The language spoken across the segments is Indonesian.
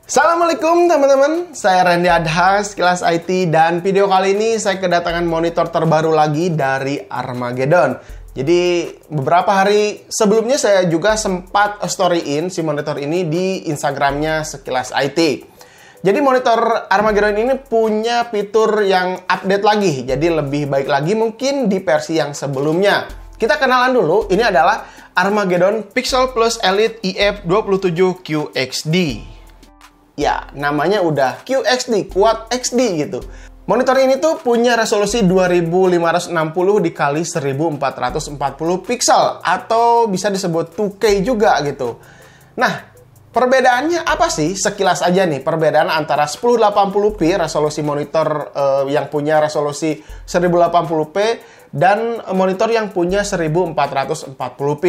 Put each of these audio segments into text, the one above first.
Assalamualaikum teman-teman, saya Randy Adha, Sekilas IT, dan video kali ini saya kedatangan monitor terbaru lagi dari Armageddon. Jadi beberapa hari sebelumnya saya juga sempat storyin si monitor ini di Instagramnya Sekilas IT. Jadi monitor Armageddon ini punya fitur yang update lagi, jadi lebih baik lagi mungkin di versi yang sebelumnya. Kita kenalan dulu, ini adalah Armageddon Pixel Plus Elite IF27 QXD. Ya, namanya udah QXD, Quad XD gitu. Monitor ini tuh punya resolusi 2560 dikali 1440 pixel atau bisa disebut 2K juga gitu. Nah, perbedaannya apa sih? Sekilas aja nih, perbedaan antara 1080p resolusi monitor yang punya resolusi 1080p dan monitor yang punya 1440p.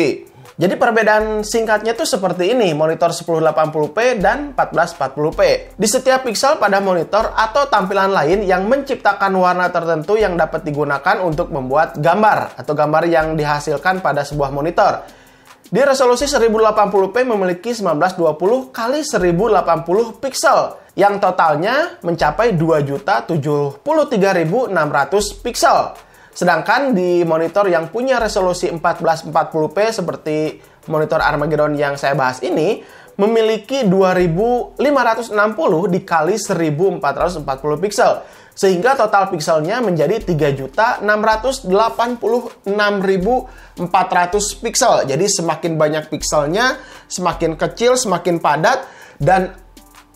Jadi perbedaan singkatnya tuh seperti ini, monitor 1080p dan 1440p. Di setiap pixel pada monitor atau tampilan lain yang menciptakan warna tertentu yang dapat digunakan untuk membuat gambar atau gambar yang dihasilkan pada sebuah monitor. Di resolusi 1080p memiliki 1920 x 1080 pixel yang totalnya mencapai 2.073.600 pixel. Sedangkan di monitor yang punya resolusi 1440p seperti monitor Armageddon yang saya bahas ini memiliki 2560 dikali 1440 pixel. Sehingga total pixelnya menjadi 3.686.400 pixel. Jadi semakin banyak pixelnya, semakin kecil, semakin padat, dan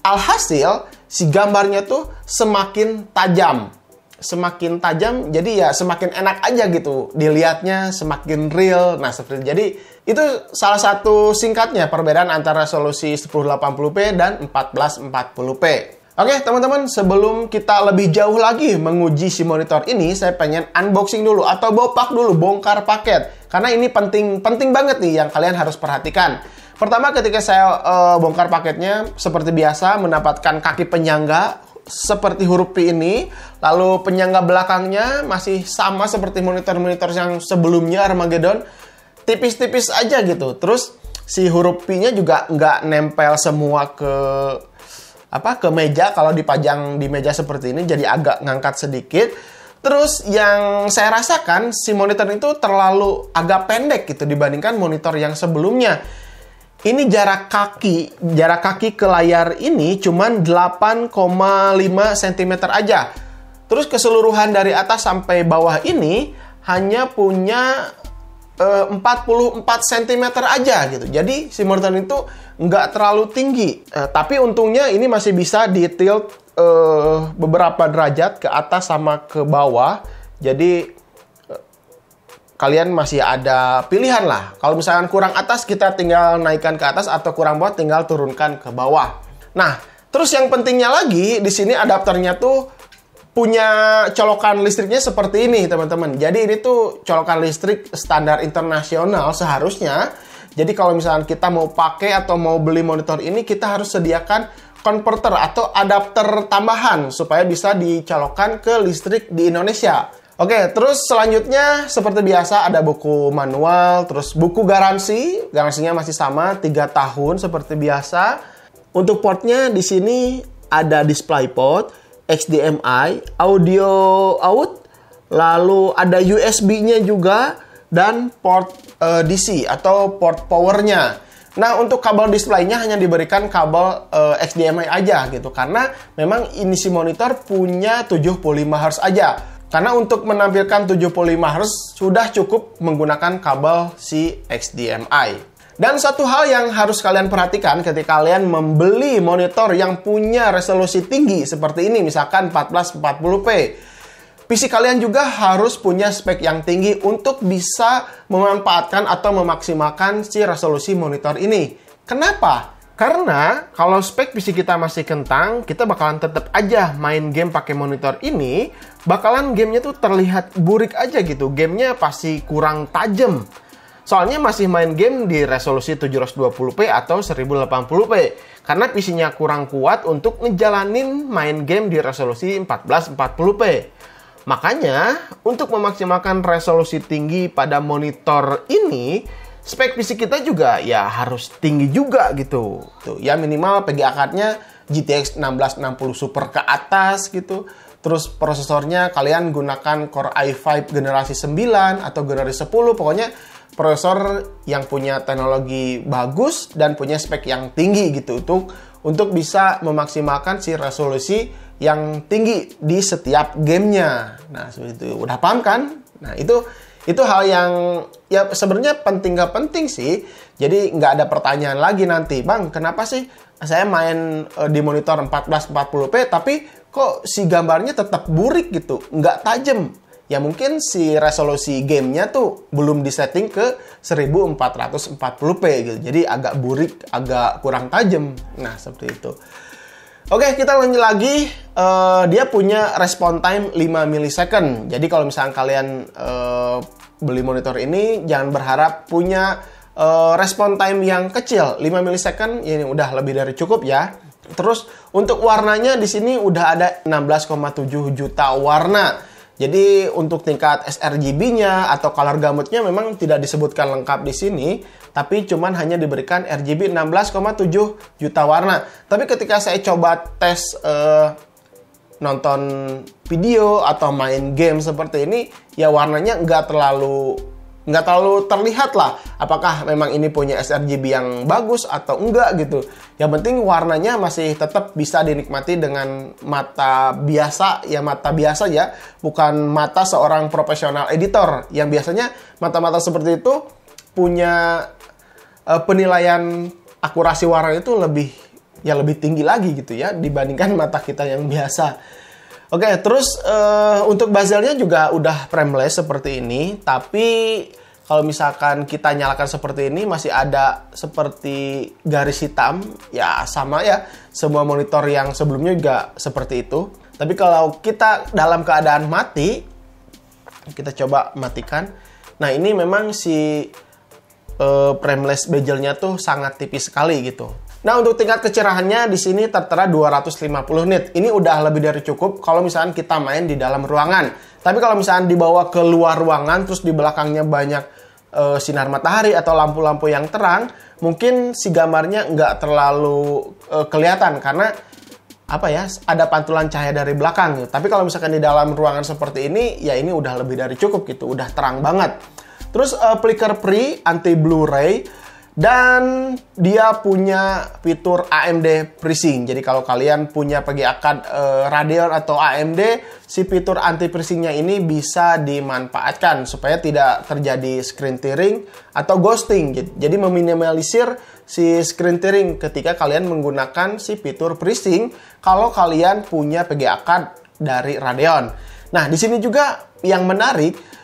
alhasil si gambarnya tuh semakin tajam. Semakin tajam, jadi ya semakin enak aja gitu dilihatnya, semakin real. Nah, seperti jadi itu salah satu singkatnya perbedaan antara resolusi 1080p dan 1440p. Oke, teman-teman, sebelum kita lebih jauh lagi menguji si monitor ini, saya pengen unboxing dulu atau bopak dulu, bongkar paket. Karena ini penting banget nih yang kalian harus perhatikan. Pertama, ketika saya bongkar paketnya, seperti biasa mendapatkan kaki penyangga seperti huruf P ini, lalu penyangga belakangnya masih sama seperti monitor-monitor yang sebelumnya Armageddon, tipis-tipis aja gitu. Terus si huruf P-nya juga nggak nempel semua ke meja. Kalau dipajang di meja seperti ini jadi agak ngangkat sedikit. Terus yang saya rasakan si monitor itu terlalu agak pendek gitu dibandingkan monitor yang sebelumnya. Ini jarak kaki ke layar ini cuman 8,5 cm aja. Terus keseluruhan dari atas sampai bawah ini hanya punya 44 cm aja gitu. Jadi si monitor itu nggak terlalu tinggi. Tapi untungnya ini masih bisa di tilt beberapa derajat ke atas sama ke bawah. Jadi kalian masih ada pilihan lah. Kalau misalkan kurang atas, kita tinggal naikkan ke atas, atau kurang bawah, tinggal turunkan ke bawah. Nah, terus yang pentingnya lagi, di sini adapternya tuh punya colokan listriknya seperti ini, teman-teman. Jadi ini tuh colokan listrik standar internasional seharusnya. Jadi kalau misalkan kita mau pakai atau mau beli monitor ini, kita harus sediakan konverter atau adapter tambahan supaya bisa dicolokkan ke listrik di Indonesia. Oke, terus selanjutnya seperti biasa ada buku manual, terus buku garansi. Garansinya masih sama, 3 tahun seperti biasa. Untuk portnya di sini ada DisplayPort, HDMI, audio out, lalu ada USB-nya juga, dan port DC atau port powernya. Nah, untuk kabel displaynya hanya diberikan kabel HDMI aja gitu, karena memang ini si monitor punya 75 Hz aja. Karena untuk menampilkan 75 Hz sudah cukup menggunakan kabel si HDMI. Dan satu hal yang harus kalian perhatikan ketika kalian membeli monitor yang punya resolusi tinggi seperti ini, misalkan 1440p. PC kalian juga harus punya spek yang tinggi untuk bisa memanfaatkan atau memaksimalkan si resolusi monitor ini. Kenapa? Karena kalau spek PC kita masih kentang, kita bakalan tetap aja main game pakai monitor ini, bakalan gamenya tuh terlihat burik aja gitu. Gamenya pasti kurang tajam. Soalnya masih main game di resolusi 720p atau 1080p. Karena PC-nya kurang kuat untuk ngejalanin main game di resolusi 1440p. Makanya, untuk memaksimalkan resolusi tinggi pada monitor ini, spek PC kita juga ya harus tinggi juga gitu. Tuh, ya minimal PGA card-nya GTX 1660 Super ke atas gitu. Terus prosesornya kalian gunakan Core i5 generasi 9 atau generasi 10, pokoknya prosesor yang punya teknologi bagus dan punya spek yang tinggi gitu untuk bisa memaksimalkan si resolusi yang tinggi di setiap gamenya. Nah, seperti itu. Udah paham kan? Nah, itu hal yang ya sebenarnya penting gak penting sih. Jadi nggak ada pertanyaan lagi nanti, Bang, kenapa sih saya main di monitor 1440p tapi kok si gambarnya tetap burik gitu, nggak tajam. Ya mungkin si resolusi gamenya tuh belum disetting ke 1440p gitu. Jadi agak burik, agak kurang tajam. Nah, seperti itu. Oke, kita lanjut lagi. Dia punya response time 5 millisecond. Jadi kalau misalnya kalian beli monitor ini, jangan berharap punya response time yang kecil. 5 millisecond ini udah lebih dari cukup ya. Terus untuk warnanya di sini udah ada 16,7 juta warna. Jadi untuk tingkat sRGB-nya atau color gamutnya memang tidak disebutkan lengkap di sini, tapi cuman hanya diberikan RGB 16,7 juta warna. Tapi ketika saya coba tes nonton video atau main game seperti ini, ya warnanya nggak terlalu terlihat lah apakah memang ini punya sRGB yang bagus atau enggak gitu. Yang penting warnanya masih tetap bisa dinikmati dengan mata biasa ya, bukan mata seorang profesional editor yang biasanya mata-mata seperti itu punya penilaian akurasi warna itu lebih tinggi lagi gitu ya dibandingkan mata kita yang biasa. Oke, terus untuk bezelnya juga udah frameless seperti ini, tapi kalau misalkan kita nyalakan seperti ini masih ada seperti garis hitam, ya sama ya, semua monitor yang sebelumnya juga seperti itu. Tapi kalau kita dalam keadaan mati, kita coba matikan. Nah, ini memang si frameless bezelnya tuh sangat tipis sekali gitu. Nah, untuk tingkat kecerahannya di sini tertera 250 nit. Ini udah lebih dari cukup kalau misalkan kita main di dalam ruangan. Tapi kalau misalkan dibawa ke luar ruangan, terus di belakangnya banyak sinar matahari atau lampu-lampu yang terang, mungkin si gambarnya nggak terlalu kelihatan karena apa ya, ada pantulan cahaya dari belakang gitu. Tapi kalau misalkan di dalam ruangan seperti ini, ya ini udah lebih dari cukup gitu, udah terang banget. Terus flicker free, anti Blu-ray, dan dia punya fitur AMD FreeSync. Jadi kalau kalian punya PGA card Radeon atau AMD, si fitur anti FreeSync-nya ini bisa dimanfaatkan supaya tidak terjadi screen tearing atau ghosting. Jadi meminimalisir si screen tearing ketika kalian menggunakan si fitur FreeSync kalau kalian punya PGA card dari Radeon. Nah, di sini juga yang menarik,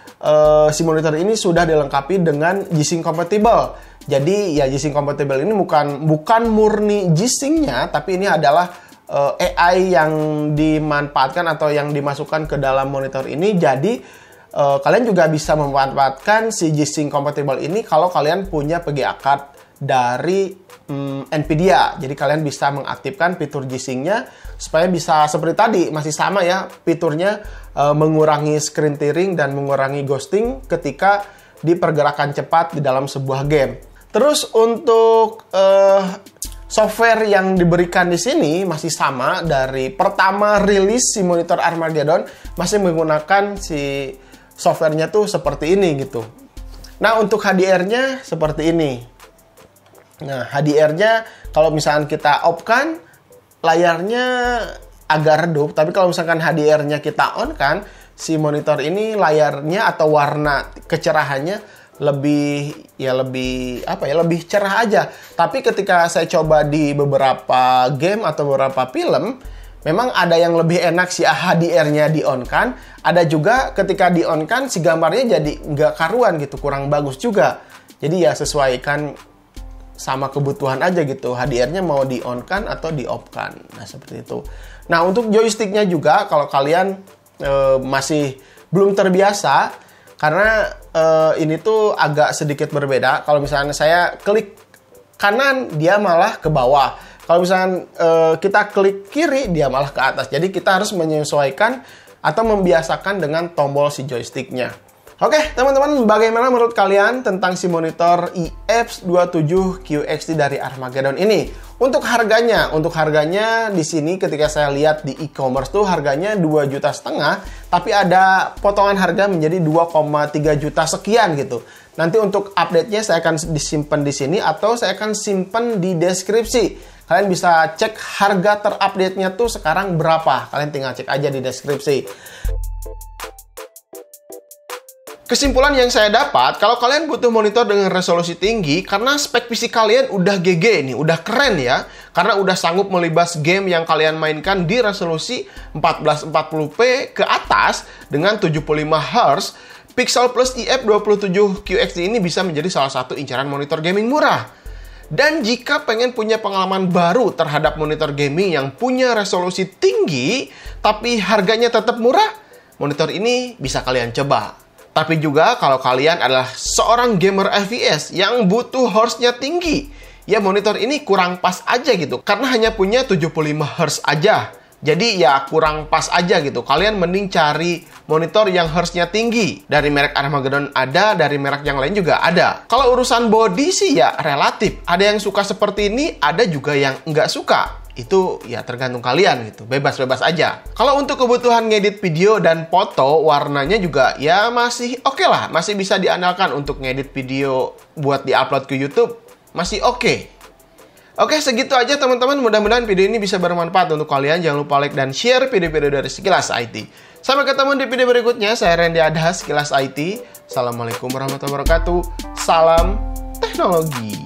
si monitor ini sudah dilengkapi dengan G-Sync compatible. Jadi ya G-Sync compatible ini bukan murni G-Sync-nya, tapi ini adalah AI yang dimanfaatkan atau yang dimasukkan ke dalam monitor ini. Jadi kalian juga bisa memanfaatkan si G-Sync compatible ini kalau kalian punya PGA card dari Nvidia. Jadi kalian bisa mengaktifkan fitur G-Sync-nya supaya bisa seperti tadi, masih sama ya fiturnya, mengurangi screen tearing dan mengurangi ghosting ketika di pergerakan cepat di dalam sebuah game. Terus untuk software yang diberikan di sini masih sama dari pertama rilis si monitor Armageddon, masih menggunakan si softwarenya tuh seperti ini gitu. Nah, untuk HDR-nya seperti ini. Nah, HDR-nya kalau misalkan kita off-kan, layarnya agak redup. Tapi kalau misalkan HDR-nya kita on-kan, si monitor ini layarnya atau warna kecerahannya lebih cerah aja. Tapi ketika saya coba di beberapa game atau beberapa film, memang ada yang lebih enak si HDR-nya di-on-kan. Ada juga ketika di-on-kan si gambarnya jadi nggak karuan gitu, kurang bagus juga. Jadi ya sesuaikan sama kebutuhan aja gitu. HDR-nya mau di-on-kan atau di-off-kan. Nah, seperti itu. Nah, untuk joysticknya juga kalau kalian masih belum terbiasa, karena ini tuh agak sedikit berbeda. Kalau misalnya saya klik kanan, dia malah ke bawah. Kalau misalnya kita klik kiri, dia malah ke atas. Jadi kita harus menyesuaikan atau membiasakan dengan tombol si joysticknya. Oke, teman-teman, bagaimana menurut kalian tentang si monitor IF27QXT dari Armageddon ini? Untuk harganya di sini ketika saya lihat di e-commerce tuh harganya 2,5 juta, tapi ada potongan harga menjadi 2,3 juta sekian gitu. Nanti untuk update-nya saya akan disimpan di sini atau saya akan simpan di deskripsi. Kalian bisa cek harga terupdate-nya tuh sekarang berapa. Kalian tinggal cek aja di deskripsi. Kesimpulan yang saya dapat, kalau kalian butuh monitor dengan resolusi tinggi, karena spek PC kalian udah GG nih, udah keren ya. Karena udah sanggup melibas game yang kalian mainkan di resolusi 1440p ke atas dengan 75 Hz, Pixel Plus IF27QXT ini bisa menjadi salah satu incaran monitor gaming murah. Dan jika pengen punya pengalaman baru terhadap monitor gaming yang punya resolusi tinggi, tapi harganya tetap murah, monitor ini bisa kalian coba. Tapi juga kalau kalian adalah seorang gamer FPS yang butuh Hz-nya tinggi, ya monitor ini kurang pas aja gitu. Karena hanya punya 75 Hz aja. Jadi ya kurang pas aja gitu. Kalian mending cari monitor yang Hz-nya tinggi. Dari merek Armageddon ada, dari merek yang lain juga ada. Kalau urusan body sih ya relatif. Ada yang suka seperti ini, ada juga yang nggak suka. Itu ya tergantung kalian gitu, bebas-bebas aja. Kalau untuk kebutuhan ngedit video dan foto, warnanya juga ya masih oke lah. Masih bisa diandalkan untuk ngedit video buat diupload ke YouTube, masih oke. Oke, segitu aja teman-teman. Mudah-mudahan video ini bisa bermanfaat untuk kalian. Jangan lupa like dan share video-video dari Sekilas IT. Sampai ketemu di video berikutnya. Saya Randy Adha, Sekilas IT. Assalamualaikum warahmatullahi wabarakatuh. Salam teknologi.